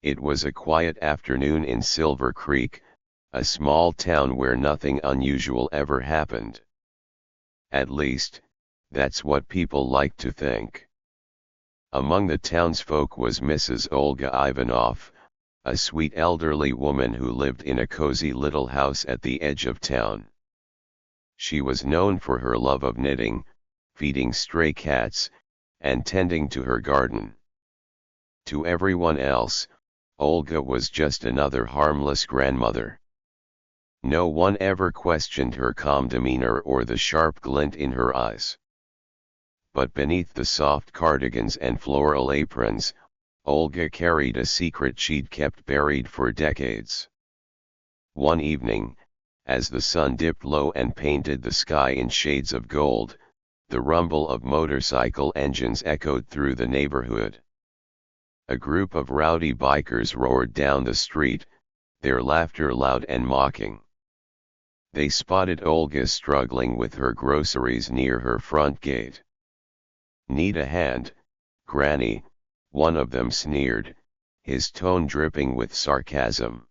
It was a quiet afternoon in Silver Creek, a small town where nothing unusual ever happened. At least, that's what people like to think. Among the townsfolk was Mrs. Olga Ivanov, a sweet elderly woman who lived in a cozy little house at the edge of town. She was known for her love of knitting, feeding stray cats, and tending to her garden. To everyone else, Olga was just another harmless grandmother. No one ever questioned her calm demeanor or the sharp glint in her eyes. But beneath the soft cardigans and floral aprons, Olga carried a secret she'd kept buried for decades. One evening, as the sun dipped low and painted the sky in shades of gold, the rumble of motorcycle engines echoed through the neighborhood. A group of rowdy bikers roared down the street, their laughter loud and mocking. They spotted Olga struggling with her groceries near her front gate. "Need a hand, Granny?" one of them sneered, his tone dripping with sarcasm.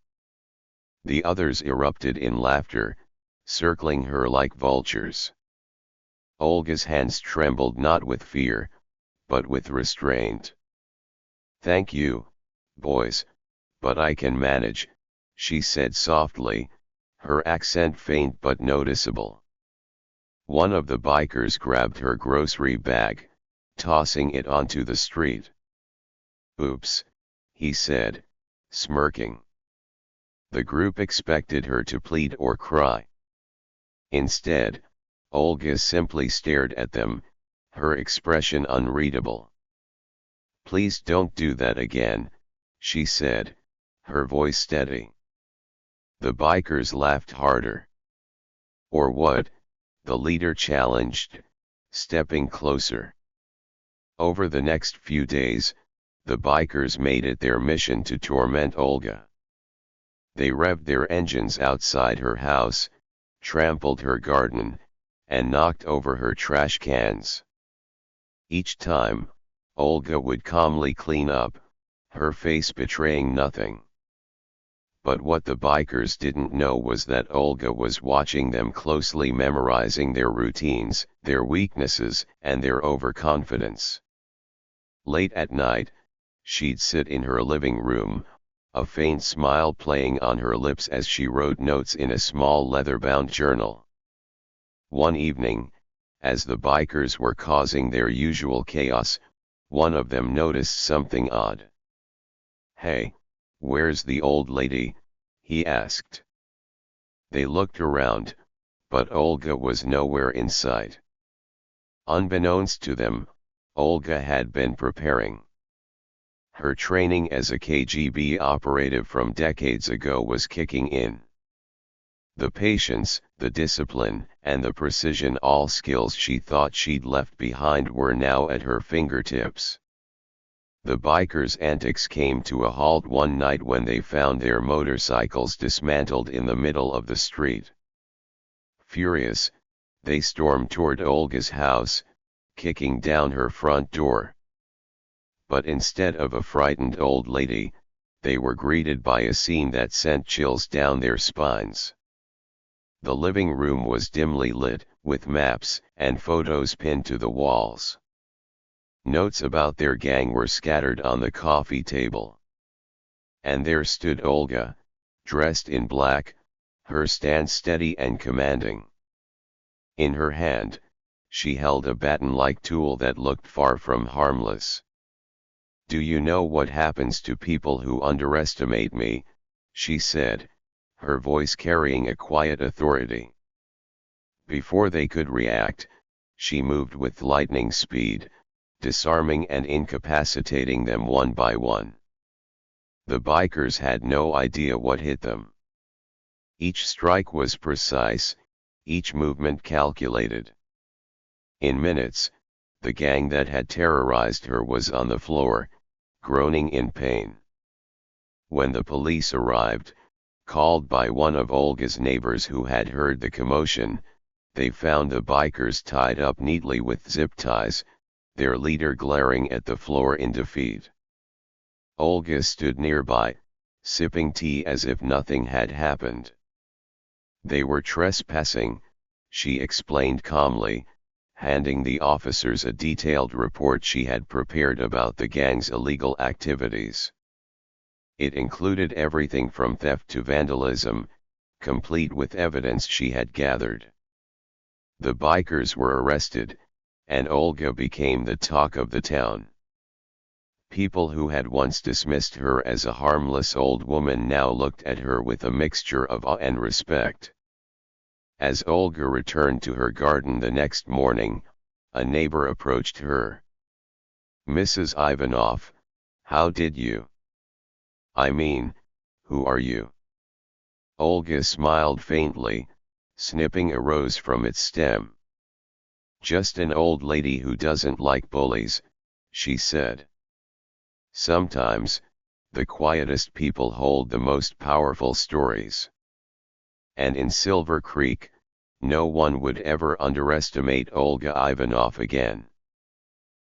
The others erupted in laughter, circling her like vultures. Olga's hands trembled not with fear, but with restraint. "Thank you, boys, but I can manage," she said softly, her accent faint but noticeable. One of the bikers grabbed her grocery bag, tossing it onto the street. "Oops," he said, smirking. The group expected her to plead or cry. Instead, Olga simply stared at them, her expression unreadable. "Please don't do that again," she said, her voice steady. The bikers laughed harder. "Or what?" the leader challenged, stepping closer. Over the next few days, the bikers made it their mission to torment Olga. They revved their engines outside her house, trampled her garden, and knocked over her trash cans. Each time, Olga would calmly clean up, her face betraying nothing. But what the bikers didn't know was that Olga was watching them closely, memorizing their routines, their weaknesses, and their overconfidence. Late at night, she'd sit in her living room, a faint smile playing on her lips as she wrote notes in a small leather-bound journal. One evening, as the bikers were causing their usual chaos, one of them noticed something odd. "Hey, where's the old lady?" he asked. They looked around, but Olga was nowhere in sight. Unbeknownst to them, Olga had been preparing. Her training as a KGB operative from decades ago was kicking in. The patience, the discipline, and the precision, all skills she thought she'd left behind, were now at her fingertips. The bikers' antics came to a halt one night when they found their motorcycles dismantled in the middle of the street. Furious, they stormed toward Olga's house, kicking down her front door. But instead of a frightened old lady, they were greeted by a scene that sent chills down their spines. The living room was dimly lit, with maps and photos pinned to the walls. Notes about their gang were scattered on the coffee table. And there stood Olga, dressed in black, her stance steady and commanding. In her hand, she held a baton-like tool that looked far from harmless. "Do you know what happens to people who underestimate me?" she said, her voice carrying a quiet authority. Before they could react, she moved with lightning speed, disarming and incapacitating them one by one. The bikers had no idea what hit them. Each strike was precise, each movement calculated. In minutes, the gang that had terrorized her was on the floor, groaning in pain. When the police arrived, called by one of Olga's neighbors who had heard the commotion, they found the bikers tied up neatly with zip ties, their leader glaring at the floor in defeat. Olga stood nearby, sipping tea as if nothing had happened. They were trespassing, she explained calmly, handing the officers a detailed report she had prepared about the gang's illegal activities. It included everything from theft to vandalism, complete with evidence she had gathered. The bikers were arrested, and Olga became the talk of the town. People who had once dismissed her as a harmless old woman now looked at her with a mixture of awe and respect. As Olga returned to her garden the next morning, a neighbor approached her. "Mrs. Ivanov, how did you? I mean, who are you?" Olga smiled faintly, snipping a rose from its stem. "Just an old lady who doesn't like bullies," she said. "Sometimes, the quietest people hold the most powerful stories." And in Silver Creek, no one would ever underestimate Olga Ivanov again.